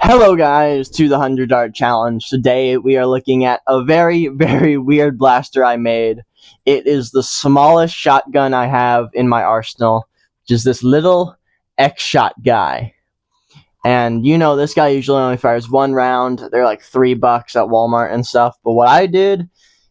Hello guys to the 100 Dart Challenge. Today we are looking at a very, very weird blaster I made. It is the smallest shotgun I have in my arsenal, which is this little X-Shot guy. And you know, this guy usually only fires one round. They're like $3 at Walmart and stuff. But what I did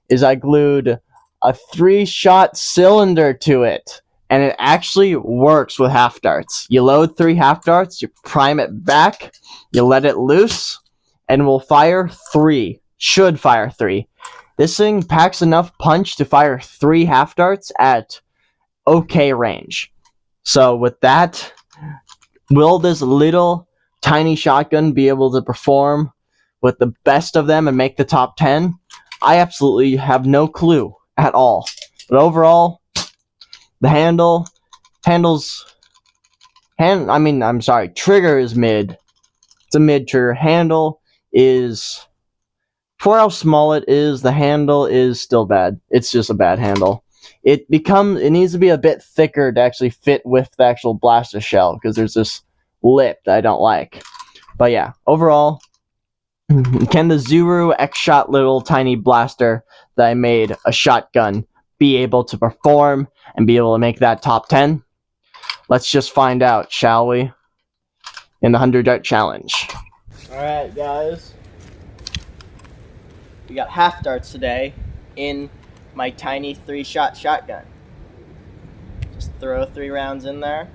is I glued a 3-shot cylinder to it. And it actually works with half darts. You load 3 half darts, you prime it back, you let it loose, and will fire 3. Should fire 3. This thing packs enough punch to fire 3 half darts at okay range. So with that, will this little tiny shotgun be able to perform with the best of them and make the top 10? I absolutely have no clue at all. But overall, the trigger is mid. It's a mid trigger. Handle is, for how small it is, the handle is still bad. It's just a bad handle. It needs to be a bit thicker to actually fit with the actual blaster shell, because there's this lip that I don't like. But yeah, overall, can the Zuru X-Shot little tiny blaster that I made a shotgun be able to perform and be able to make that top 10? Let's just find out, shall we? In the 100 Dart Challenge. Alright guys, we got half darts today in my tiny 3-shot shotgun. Just throw 3 rounds in there,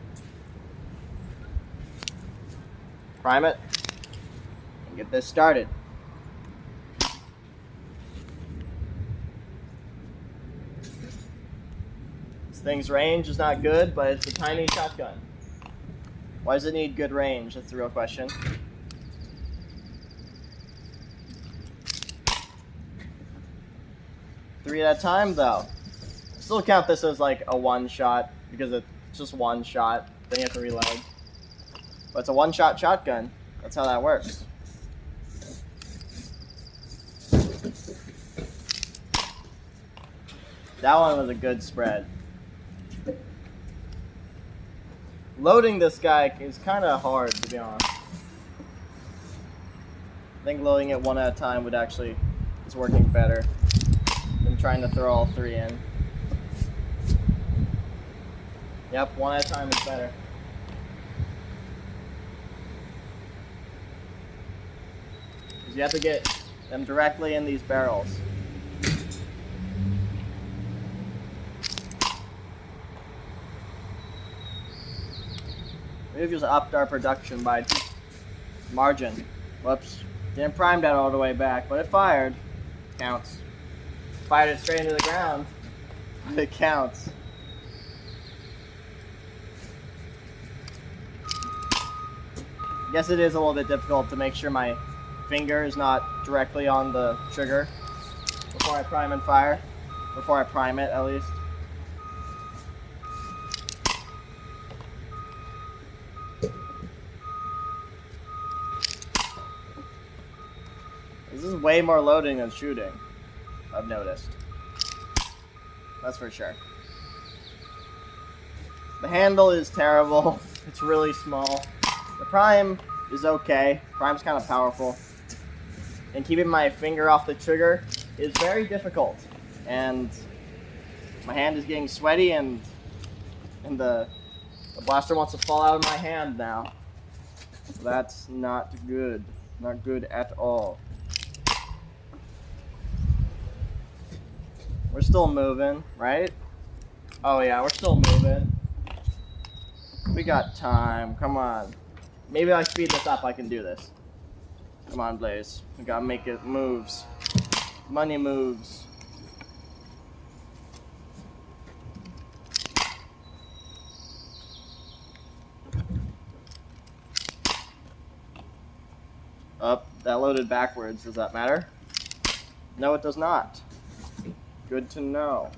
prime it, and get this started. Thing's range is not good, but it's a tiny shotgun. Why does it need good range? That's the real question. Three at a time, though. I still count this as like a one-shot, because it's just one shot, then you have to reload. But it's a one-shot shotgun. That's how that works. That one was a good spread. Loading this guy is kind of hard, to be honest. I think loading it one at a time is working better than trying to throw all 3 in. Yep, one at a time is better. Because you have to get them directly in these barrels. We've just upped our production by margin. Whoops. Didn't prime that all the way back, but it fired. Counts. Fired it straight into the ground, but it counts. I guess it is a little bit difficult to make sure my finger is not directly on the trigger before I prime and fire. Before I prime it, at least. This is way more loading than shooting, I've noticed. That's for sure. The handle is terrible. It's really small. The prime is okay. Prime's kind of powerful. And keeping my finger off the trigger is very difficult. And my hand is getting sweaty, and the blaster wants to fall out of my hand now. So that's not good. Not good at all. We're still moving, right? Oh yeah, we're still moving. We got time, come on. Maybe I speed this up, I can do this. Come on, Blaze. We gotta make it moves. Money moves. Up, that loaded backwards, does that matter? No, it does not. Good to know.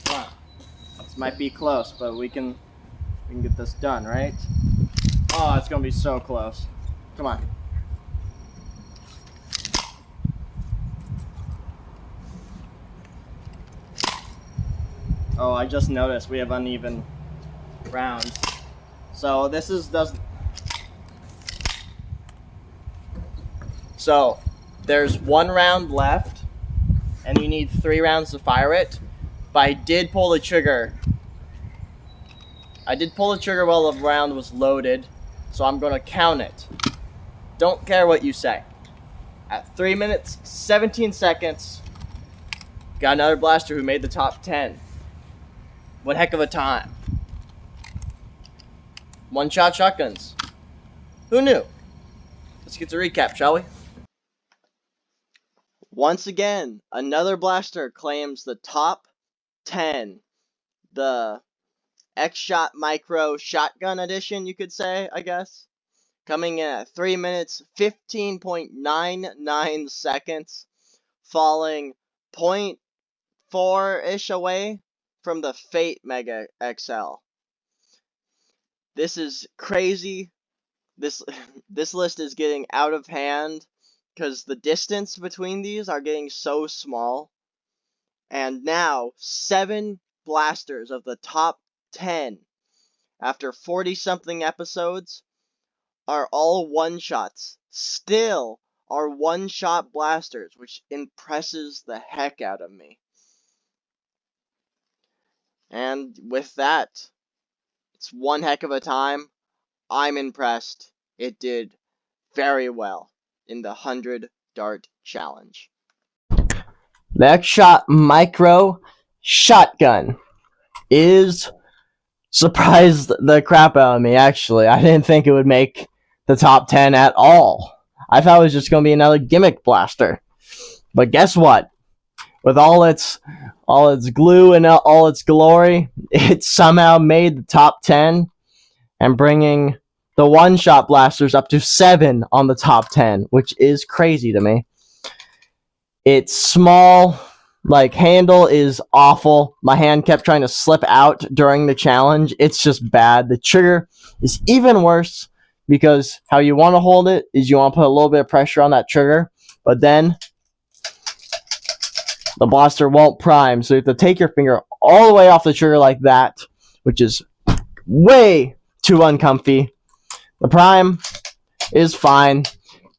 Come on. This might be close, but we can get this done, right? Oh, it's gonna be so close. Come on. Oh, I just noticed we have uneven rounds. So this is So there's 1 round left, and you need 3 rounds to fire it. But I did pull the trigger. While the round was loaded, so I'm gonna count it. Don't care what you say. At 3 minutes, 17 seconds, got another blaster who made the top 10. One heck of a time. One-shot shotguns. Who knew? Let's get to recap, shall we? Once again, another blaster claims the top 10. The X-Shot Micro Shotgun Edition, you could say, I guess. Coming in at 3 minutes, 15.99 seconds. Falling 0.4-ish away from the Fate Mega XL. This is crazy. This list is getting out of hand because the distance between these are getting so small. And now 7 blasters of the top 10 after 40-something episodes are all one-shots. Still are one-shot blasters, which impresses the heck out of me. And with that, it's one heck of a time. I'm impressed. It did very well in the 100 dart challenge. The X-Shot Micro Shotgun is surprised the crap out of me, actually. I didn't think it would make the top 10 at all. I thought it was just going to be another gimmick blaster. But guess what? With all its glue and all its glory, it somehow made the top 10 and bringing the one-shot blasters up to 7 on the top 10, which is crazy to me. Its small, handle is awful. My hand kept trying to slip out during the challenge. It's just bad. The trigger is even worse because how you want to hold it is you want to put a little bit of pressure on that trigger, but then the blaster won't prime, so you have to take your finger all the way off the trigger like that, which is way too uncomfy. The prime is fine.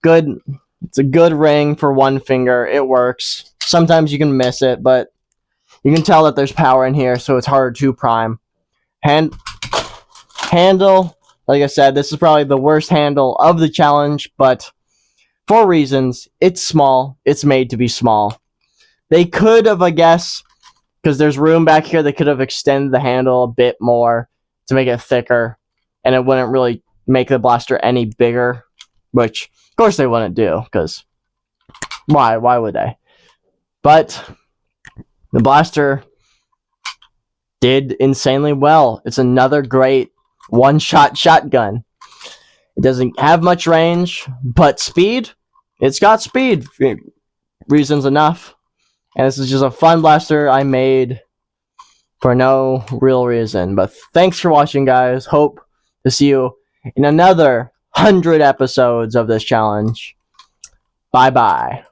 Good. It's a good ring for one finger. It works. Sometimes you can miss it, but you can tell that there's power in here, so it's harder to prime. Handle, like I said, this is probably the worst handle of the challenge, but for reasons. It's small. It's made to be small. They could have, I guess, because there's room back here, they could have extended the handle a bit more to make it thicker, and it wouldn't really make the blaster any bigger, which, of course, they wouldn't do, because why would they? But the blaster did insanely well. It's another great one-shot shotgun. It doesn't have much range, but speed, it's got speed. Reasons enough. And this is just a fun blaster I made for no real reason. But thanks for watching, guys. Hope to see you in another 100 episodes of this challenge. Bye-bye.